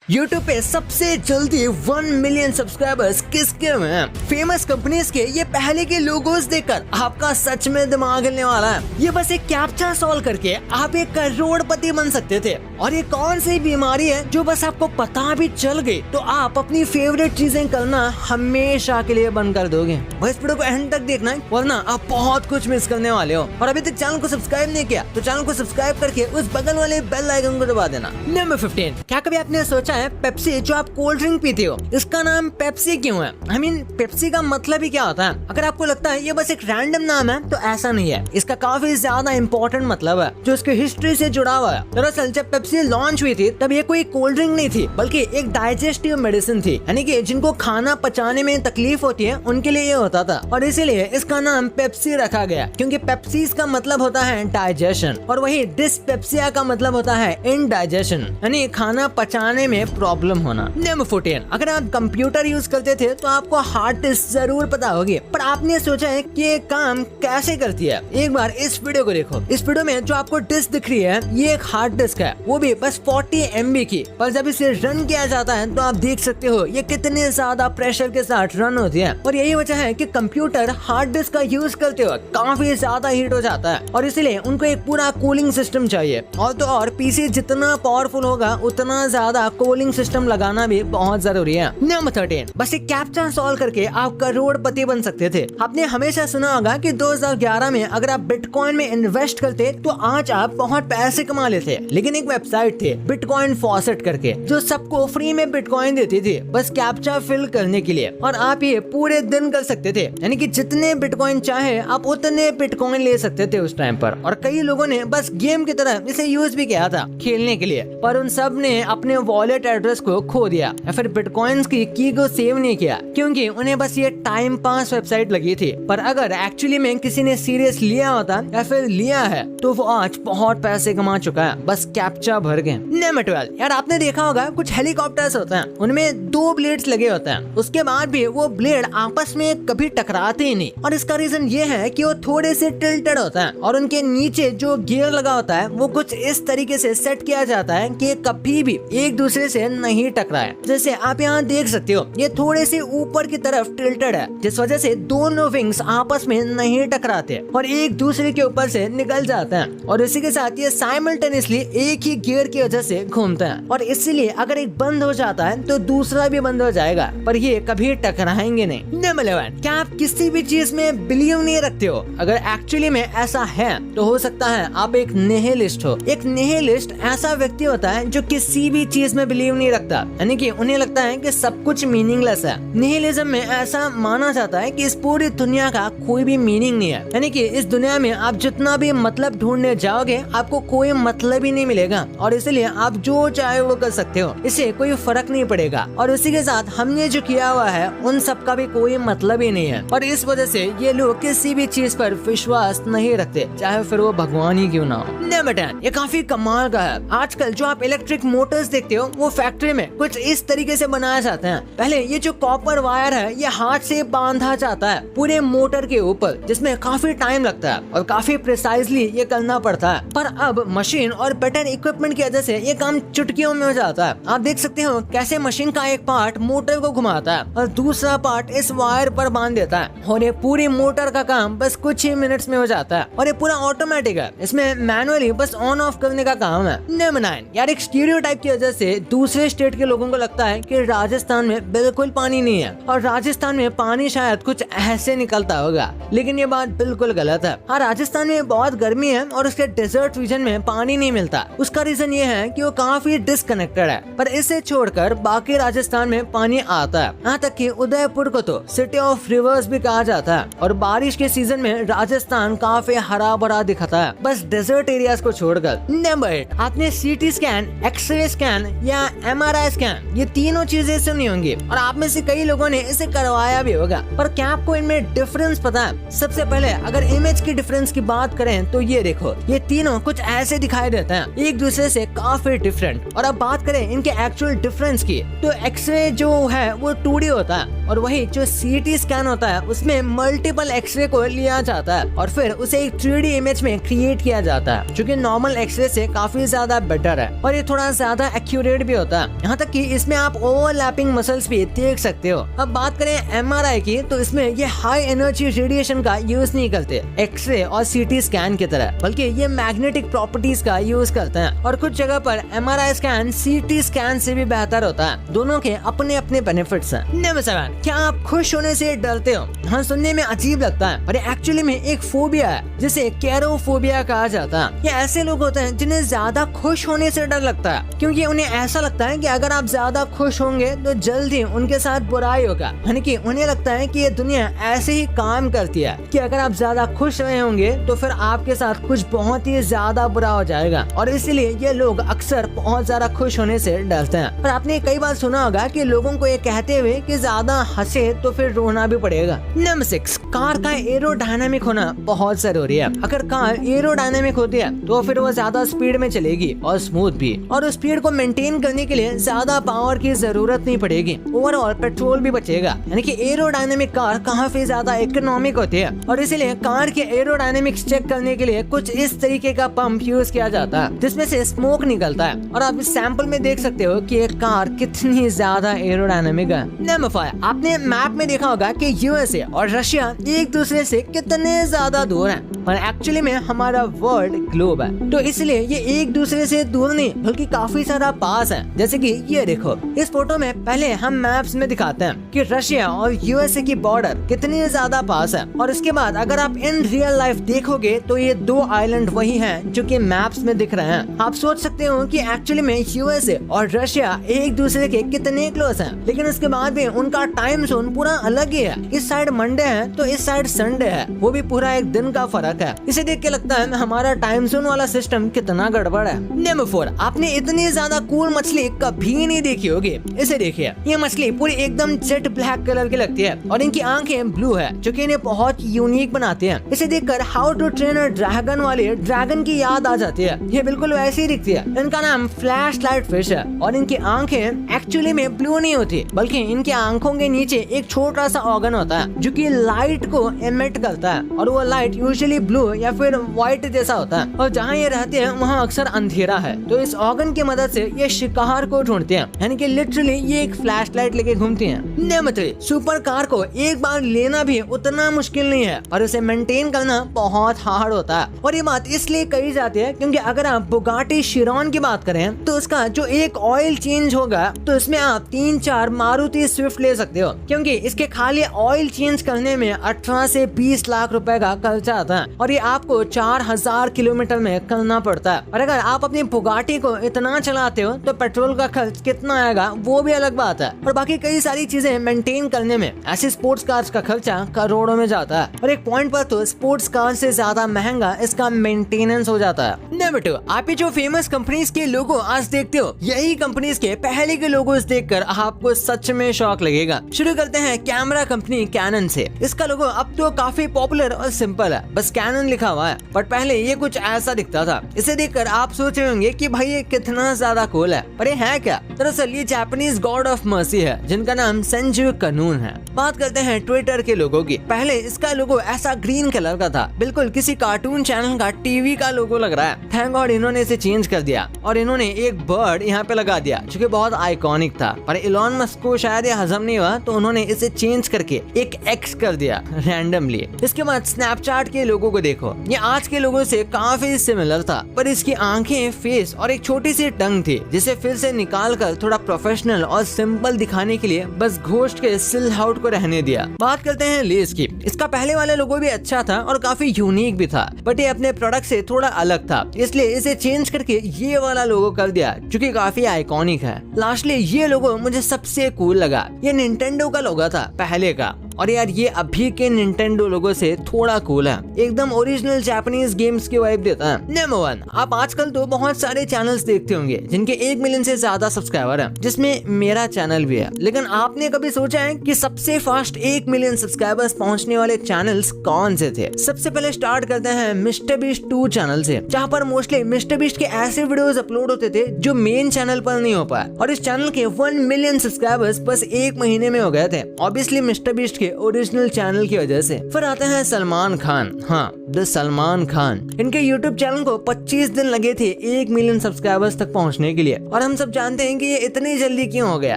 YouTube पे सबसे जल्दी 1 मिलियन सब्सक्राइबर्स किसके हैं? फेमस कंपनीज के ये पहले के लोगोस देखकर आपका सच में दिमाग हिलने वाला है। ये बस एक कैप्चा सॉल्व करके आप एक करोड़पति बन सकते थे। और ये कौन सी बीमारी है जो बस आपको पता भी चल गई तो आप अपनी फेवरेट चीजें करना हमेशा के लिए बंद कर दोगे। बस वीडियो को एंड तक देखना है वरना आप बहुत कुछ मिस करने वाले हो। और अभी तक चैनल को सब्सक्राइब नहीं किया तो चैनल को सब्सक्राइब करके उस बगल वाले बेल आइकन को दबा देना। नंबर 15, क्या कभी आपने सोचा है पेप्सी जो आप कोल्ड ड्रिंक पीते हो इसका नाम पेप्सी क्यों है? I mean, पेप्सी का मतलब ही क्या होता है? अगर आपको लगता है ये बस एक रैंडम नाम है तो ऐसा नहीं है। इसका काफी ज्यादा इम्पोर्टेंट मतलब है जो इसकी हिस्ट्री से जुड़ा हुआ है। दरअसल जब पेप्सी लॉन्च हुई थी तब ये कोई कोल्ड ड्रिंक नहीं थी बल्कि एक डाइजेस्टिव मेडिसिन थी, यानी कि जिनको खाना पचाने में तकलीफ होती है उनके लिए ये होता था और इसीलिए इसका नाम पेप्सी रखा गया क्योंकि पेप्सीज का मतलब होता है डाइजेशन और वही डिस्पेप्सिया का मतलब होता है इनडाइजेशन, यानी खाना पचाने में प्रॉब्लम होना। नंबर 14, अगर आप कंप्यूटर यूज करते थे तो आपको हार्ड डिस्क जरूर पता होगी, पर आपने सोचा है कि ये काम कैसे करती है? एक बार इस वीडियो को देखो। इस वीडियो में जो आपको डिस्क दिख रही है ये एक हार्ड डिस्क है, वो भी बस 40 MB की। पर जब इसे रन किया जाता है तो आप देख सकते हो ये कितने ज्यादा प्रेशर के साथ रन होती है और यही वजह है कि कंप्यूटर हार्ड डिस्क का यूज करते वक्त काफी ज्यादा हीट हो जाता है और इसलिए उनको एक पूरा कूलिंग सिस्टम चाहिए। और तो और पीसी जितना पावरफुल होगा उतना ज्यादा कूलिंग सिस्टम लगाना भी बहुत जरूरी है। नंबर 13, बस एक कैप्चा सॉल्व करके आप करोड़पति बन सकते थे। आपने हमेशा सुना होगा कि 2011 में अगर आप बिटकॉइन में इन्वेस्ट करते तो आज आप बहुत पैसे कमा लेते। लेकिन एक वेबसाइट थी बिटकॉइन फॉसेट करके जो सबको फ्री में बिटकॉइन देती थी बस कैप्चा फिल करने के लिए और आप ये पूरे दिन कर सकते थे, यानी कि जितने बिटकॉइन चाहे आप उतने बिटकॉइन ले सकते थे उस टाइम पर। और कई लोगों ने बस गेम की तरह इसे यूज भी किया था खेलने के लिए, पर उन सब ने अपने वॉलेट एड्रेस को खो दिया या फिर बिटकॉइंस की को सेव नहीं किया क्योंकि उन्हें बस ये टाइम पास वेबसाइट लगी थी। पर अगर एक्चुअली में किसी ने सीरियस लिया होता या फिर लिया है तो वो आज बहुत पैसे कमा चुका है बस कैप्चा भर के। नंबर 12, यार आपने देखा होगा कुछ हेलीकॉप्टर्स होते हैं उनमें 2 ब्लेड्स लगे होते हैं, उसके बाद भी वो ब्लेड आपस में कभी टकराते ही नहीं और इसका रीजन ये है कि वो थोड़े से टिल्टेड होता है और उनके नीचे जो गियर लगा होता है वो कुछ इस तरीके से सेट किया जाता है कि कभी भी एक दूसरे से नहीं टकराए। जैसे आप यहाँ देख सकते हो ये थोड़े से ऊपर की तरफ टिल्टेड है जिस वजह से दोनों विंग्स आपस में नहीं टकराते और एक दूसरे के ऊपर से निकल जाते हैं और इसी के साथ ये साइमल्टेनियसली एक ही गियर की वजह से घूमते हैं और इसीलिए अगर एक बंद हो जाता है तो दूसरा भी बंद हो जाएगा पर ये कभी टकराएंगे नहीं। नंबर 11, क्या आप किसी भी चीज में बिलीव नहीं रखते हो? अगर एक्चुअली में ऐसा है तो हो सकता है आप एक निहिलिस्ट हो। एक निहिलिस्ट ऐसा व्यक्ति होता है जो किसी भी चीज में बिलीव नहीं रखता, यानी कि उन्हें लगता है कि सब कुछ मीनिंगलेस है। निहिलिज्म में ऐसा माना जाता है कि इस पूरी दुनिया का कोई भी मीनिंग नहीं है, यानी कि इस दुनिया में आप जितना भी मतलब ढूंढने जाओगे आपको कोई मतलब ही नहीं मिलेगा और इसलिए आप जो चाहे वो कर सकते हो, इससे कोई फर्क नहीं पड़ेगा। और उसी के साथ हमने जो किया हुआ है उन सब का भी कोई मतलब ही नहीं है और इस वजह से ये लोग किसी भी चीज पर विश्वास नहीं रखते चाहे फिर वो भगवान ही क्यों ना हो। नंबर 10, ये काफी कमाल का है। आजकल जो आप इलेक्ट्रिक मोटर्स देखते हो वो फैक्ट्री में कुछ इस तरीके से बनाए जाते हैं। पहले ये जो कॉपर वायर है ये हाथ से बांधा जाता है पूरे मोटर के ऊपर जिसमें काफी टाइम लगता है और काफी प्रिसाइजली ये करना पड़ता है, पर अब मशीन और बेटर इक्विपमेंट की वजह से ये काम चुटकियों में हो जाता है। आप देख सकते हो कैसे मशीन का एक पार्ट मोटर को घुमाता है और दूसरा पार्ट इस वायर पर बांध देता है और ये पूरी मोटर का काम बस कुछ ही मिनट्स में हो जाता है और ये पूरा ऑटोमेटिक है, इसमें मैनुअली बस ऑन ऑफ करने का काम है। नंबर 9, यार एक स्टीरियोटाइप की वजह से दूसरे स्टेट के लोगों को लगता है कि राजस्थान में बिल्कुल पानी नहीं है और राजस्थान में पानी शायद कुछ ऐसे निकलता होगा, लेकिन ये बात बिल्कुल गलत है। हाँ, राजस्थान में बहुत गर्मी है और उसके डेजर्ट रीजन में पानी नहीं मिलता। उसका रीजन ये है कि वो काफी डिस्कनेक्टेड है, पर इसे छोड़कर बाकी राजस्थान में पानी आता है। यहाँ तक कि उदयपुर को तो सिटी ऑफ रिवर्स भी कहा जाता है और बारिश के सीजन में राजस्थान काफी हरा भरा दिखता है बस डेजर्ट एरियाज को छोड़कर। नंबर 8, आपने CT स्कैन, एक्सरे स्कैन या MRI स्कैन ये तीनों चीजें सुनी होंगी और आप में से कई लोगों ने इसे करवाया भी होगा, पर क्या आपको इनमें डिफरेंस पता है? सबसे पहले अगर इमेज की डिफरेंस की बात करें तो ये देखो ये तीनों कुछ ऐसे दिखाई देते हैं एक दूसरे से काफी डिफरेंट। और अब बात करें इनके एक्चुअल डिफरेंस की तो एक्सरे जो है वो 2D होता है और वही जो CT स्कैन होता है उसमें मल्टीपल एक्सरे को लिया जाता है और फिर उसे एक 3D इमेज में क्रिएट किया जाता है, जो कि नॉर्मल एक्सरे से काफी ज्यादा बेटर है और ये थोड़ा ज्यादा एक्यूरेट भी होता है। यहाँ तक कि इसमें आप ओवरलैपिंग मसल्स भी देख सकते हो। अब बात करें MRI की, तो इसमें ये हाई एनर्जी रेडिएशन का यूज नहीं करते एक्सरे और CT स्कैन की तरह, बल्कि ये मैग्नेटिक प्रॉपर्टीज का यूज करते हैं और कुछ जगह पर MRI स्कैन CT स्कैन से भी बेहतर होता है। दोनों के अपने अपने बेनिफिट्स हैं। नंबर 7, क्या आप खुश होने से डरते हो? हाँ, सुनने में अजीब लगता है पर एक्चुअली में एक फोबिया है जिसे कैरोफोबिया कहा जाता है। ये ऐसे लोग होते हैं जिन्हें ज्यादा खुश होने से डर लगता है, क्योंकि उन्हें ऐसा लगता है कि अगर आप ज्यादा खुश होंगे तो जल्द ही उनके साथ बुराई होगा। यानी कि उन्हें लगता है कि ये दुनिया ऐसे ही काम करती है कि अगर आप ज्यादा खुश रहे होंगे तो फिर आपके साथ कुछ बहुत ही ज्यादा बुरा हो जाएगा, और इसीलिए ये लोग अक्सर बहुत ज्यादा खुश होने से डरते हैं। पर आपने कई बार सुना होगा कि लोगों को ये कहते हुए कि ज्यादा हंसे तो फिर रोना भी पड़ेगा। नंबर 6, कार का एरोडायनामिक होना बहुत जरूरी है। अगर कार एरोडायनामिक होती है तो फिर वो ज्यादा स्पीड में चलेगी और स्मूथ भी, और उस स्पीड को मेंटेन करने के लिए ज्यादा पावर की जरूरत नहीं पड़ेगी। ओवरऑल पेट्रोल भी बचेगा। यानी कि एरोडायनामिक कार काफी ज्यादा इकोनॉमिक होती है और इसीलिए कार के एरोडायनामिक्स चेक करने के लिए कुछ इस तरीके का पंप यूज किया जाता है जिसमें से स्मोक निकलता है, और आप इस सैंपल में देख सकते हो कि ये कार कितनी ज्यादा एरोडायनामिक है। नंबर 5, आपने मैप में देखा होगा कि USA और रशिया एक दूसरे से कितने ज्यादा दूर हैं, पर एक्चुअली में हमारा वर्ल्ड ग्लोब है, तो इसलिए ये एक दूसरे से दूर नहीं बल्कि काफी ज्यादा पास है। जैसे कि ये देखो, इस फोटो में पहले हम मैप्स में दिखाते हैं कि रशिया और USA की बॉर्डर कितनी ज्यादा पास है, और इसके बाद अगर आप इन रियल लाइफ देखोगे तो ये दो आइलैंड वही हैं जो कि मैप्स में दिख रहे हैं। आप सोच सकते हो कि एक्चुअली में USA और रशिया एक दूसरे के कितने क्लोज हैं, लेकिन उसके बाद भी उनका टाइम जोन पूरा अलग ही है। इस साइड मंडे है तो इस साइड संडे है, वो भी पूरा एक दिन का फर्क है। इसे देख के लगता है हमारा टाइम जोन वाला सिस्टम कितना गड़बड़ है। नंबर 4, आपने इतनी ज्यादा कूल मछली कभी नहीं देखी होगी। इसे देखिए, ये मछली पूरी एकदम जेट ब्लैक कलर की लगती है और इनकी आंखें ब्लू है, जो कि इन्हें बहुत यूनिक बनाती हैं। इसे देखकर how to train a dragon वाले ड्रैगन की याद आ जाती है। ये बिल्कुल वैसी ही दिखती है। इनका नाम फ्लैश लाइट फिश है और इनकी आंखें एक्चुअली में ब्लू नहीं होती, बल्कि इनकी आंखों के नीचे एक छोटा सा ऑर्गन होता है जो कि लाइट को एमिट करता है, और वो लाइट यूजुअली ब्लू या फिर व्हाइट जैसा होता है, और जहाँ ये रहते हैं वहाँ अक्सर अंधेरा है। तो इस ऑर्गन की मदद से ये शिकार को ढूंढते हैं, यानी कि लिटरली ये एक फ्लैश लाइट लेके घूमती हैं। नंबर 3, सुपर कार को एक बार लेना भी उतना मुश्किल नहीं है और उसे मेंटेन करना बहुत हार्ड होता है, और ये बात इसलिए कही जाती है क्योंकि अगर आप बुगाटी शिरॉन की बात करें तो उसका जो एक ऑयल चेंज होगा तो इसमें आप 3-4 मारुति स्विफ्ट ले सकते हो, क्योंकि इसके खाली ऑयल चेंज करने में 18 से 20 लाख रुपए का खर्चा आता है, और ये आपको 4000 किलोमीटर में करना पड़ता है। और अगर आप अपनी बुगाटी को इतना चलाते हो तो पेट्रोल का खर्च कितना आएगा वो भी अलग बात है, और बाकी कई सारी चीजें मेंटेन करने में ऐसे स्पोर्ट्स कार्स का खर्चा करोड़ों में जाता है, और एक पॉइंट पर तो स्पोर्ट्स कार से ज्यादा महंगा इसका मेंटेनेंस हो जाता है। नंबर 2, आप जो फेमस कंपनीज के लोगो आज देखते हो, यही कंपनीज के पहले के लोगोस देखकर आपको सच में शौक लगेगा। शुरू करते हैं कैमरा कंपनी कैनन से। इसका लोगो अब तो काफी पॉपुलर और सिंपल है, बस कैनन लिखा हुआ है, बट पहले ये कुछ ऐसा दिखता था। इसे देखकर आप सोच रहे होंगे कि भाई ये कितना ज्यादा कूल है, पर ये है क्या? दरअसल ये जापानीज गॉड ऑफ मर्सी है जिनका नाम संजू कानून है। बात करते हैं ट्विटर के लोगो की। पहले इसका लोगो ऐसा ग्रीन कलर का था, बिल्कुल किसी कार्टून चैनल का टीवी का लोगो लग रहा है। थैंक गॉड इन्होंने इसे चेंज कर दिया और इन्होंने एक बर्ड यहाँ पे लगा दिया जो कि बहुत आइकॉनिक था, पर इलॉन मस्क को शायद ये हजम नहीं हुआ तो उन्होंने इसे चेंज करके एक एक्स कर दिया रैंडमली। इसके बाद स्नैपचैट के लोगो को देखो, ये आज के लोगों से काफी सिमिलर था, पर इसकी आंखें, फेस और एक छोटी सी टंग थी जिसे फिर से निकाल कर थोड़ा प्रोफेशनल और सिंपल दिखाने के लिए बस घोस्ट के सिल आउट को रहने दिया। बात करते हैं लेस की। इसका पहले वाला लोगो भी अच्छा था और काफी यूनिक भी था, बट ये अपने प्रोडक्ट से थोड़ा अलग था, इसलिए इसे चेंज करके ये वाला लोगो कर दिया जो कि काफी आइकॉनिक है। लास्टली ये लोगो मुझे सबसे कूल लगा। ये निंटेंडो का लोगो था पहले का, और यार ये अभी के निंटेंडो लोगों से थोड़ा कूल है, एकदम ओरिजिनल जापानीज गेम्स की वाइब देता है। नंबर 1, आप आजकल तो बहुत सारे चैनल्स देखते होंगे जिनके 1 मिलियन से ज्यादा सब्सक्राइबर हैं, जिसमें मेरा चैनल भी है। लेकिन आपने कभी सोचा है कि सबसे फास्ट 1 मिलियन सब्सक्राइबर्स पहुंचने वाले चैनल्स कौन से थे? सबसे पहले स्टार्ट करते हैं मिस्टर बीस्ट 2 चैनल से, जहाँ पर मोस्टली मिस्टर बीस्ट के ऐसे वीडियोस अपलोड होते थे जो मेन चैनल पर नहीं हो पाए, और इस चैनल के 1 मिलियन सब्सक्राइबर्स बस 1 महीने में हो गए थे, ऑब्वियसली मिस्टर बीस्ट के ओरिजिनल चैनल की वजह से। फिर आते हैं सलमान खान। हाँ, द सलमान खान। इनके यूट्यूब चैनल को 25 दिन लगे थे 1 मिलियन सब्सक्राइबर्स तक पहुंचने के लिए, और हम सब जानते हैं कि ये इतनी जल्दी क्यों हो गया,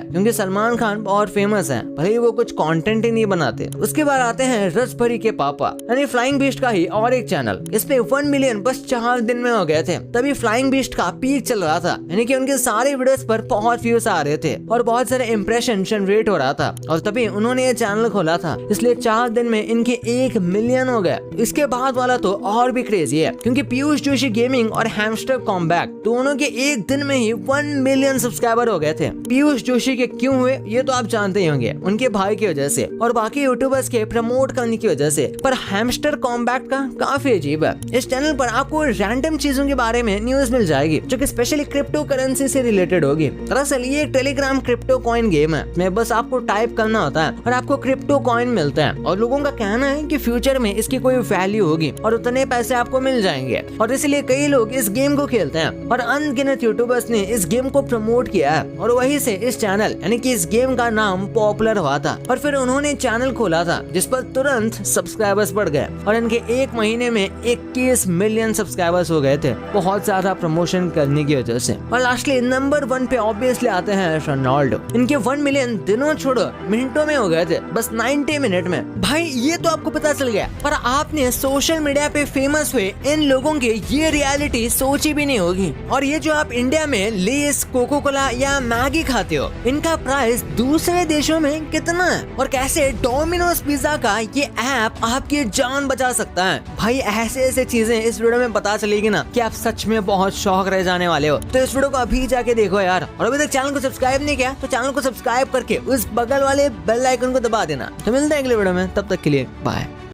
क्योंकि सलमान खान बहुत फेमस है, भले ही वो कुछ कंटेंट ही नहीं बनाते। उसके बाद आते हैं रसभरी के पापा, यानी फ्लाइंग बीस्ट का ही और एक चैनल। इसमें 1 मिलियन बस 4 दिन में हो गए थे। तभी फ्लाइंग बीस्ट का पीक चल रहा था, यानी कि उनके सारे वीडियोस पर बहुत व्यूज आ रहे थे और बहुत सारे इंप्रेशन जनरेट हो रहा था, और तभी उन्होंने ये चैनल खोला था, इसलिए 4 दिन में इनके 1 मिलियन हो गए। इसके बाद वाला तो और भी क्रेजी है, क्योंकि पीयूष जोशी गेमिंग और हैमस्टर कॉम्बैट दोनों के 1 दिन में ही 1 मिलियन सब्सक्राइबर हो गए थे। पीयूष जोशी के क्यों हुए ये तो आप जानते ही होंगे, उनके भाई की वजह से और बाकी यूट्यूबर्स के प्रमोट करने की वजह से। पर हैमस्टर कॉम्बैट का काफी अजीब है। इस चैनल पर आपको रैंडम चीजों के बारे में न्यूज मिल जाएगी, जो कि स्पेशली क्रिप्टो करेंसी से रिलेटेड होगी। दरअसल ये एक टेलीग्राम क्रिप्टो कॉइन गेम है, में बस आपको टाइप करना होता है और आपको क्रिप्टो कॉइन मिलता है, और लोगों का कहना है कि फ्यूचर में इसकी कोई वैल्यू होगी और उतने पैसे आपको मिल जाएंगे, और इसलिए कई लोग इस गेम को खेलते हैं, और अनगिनत यूट्यूबर्स ने इस गेम को प्रमोट किया है, और वहीं से इस चैनल यानी कि इस गेम का नाम पॉपुलर हुआ था। और फिर उन्होंने चैनल खोला था जिस पर तुरंत सब्सक्राइबर्स बढ़ गए, और इनके 1 महीने में 21 मिलियन सब्सक्राइबर्स हो गए थे, बहुत ज्यादा प्रमोशन करने की वजह से। और लास्टली नंबर 1 पे ऑब्वियसली आते हैं रोनाल्डो। इनके 1 मिलियन दिनों छोड़ो मिनटों में हो गए थे, बस 90 मिनट में। भाई ये तो आपको पता चल गया, पर आपने सोशल मीडिया पे फेमस हुए इन लोगों की ये रियलिटी सोची भी नहीं होगी। और ये जो आप इंडिया में लेस, कोको कोला या मैगी खाते हो, इनका प्राइस दूसरे देशों में कितना है, और कैसे डोमिनोज पिज्जा का ये ऐप आपकी जान बचा सकता है। भाई ऐसे ऐसे चीजें इस वीडियो में पता चलेगी ना कि आप सच में बहुत शौक रह जाने वाले हो। तो इस वीडियो को अभी जाके देखो यार, और अभी तक चैनल को सब्सक्राइब नहीं किया तो चैनल को सब्सक्राइब करके उस बगल वाले बेल आइकन को दबा देना। तो मिलते हैं अगले वीडियो में, तब तक के लिए बाय।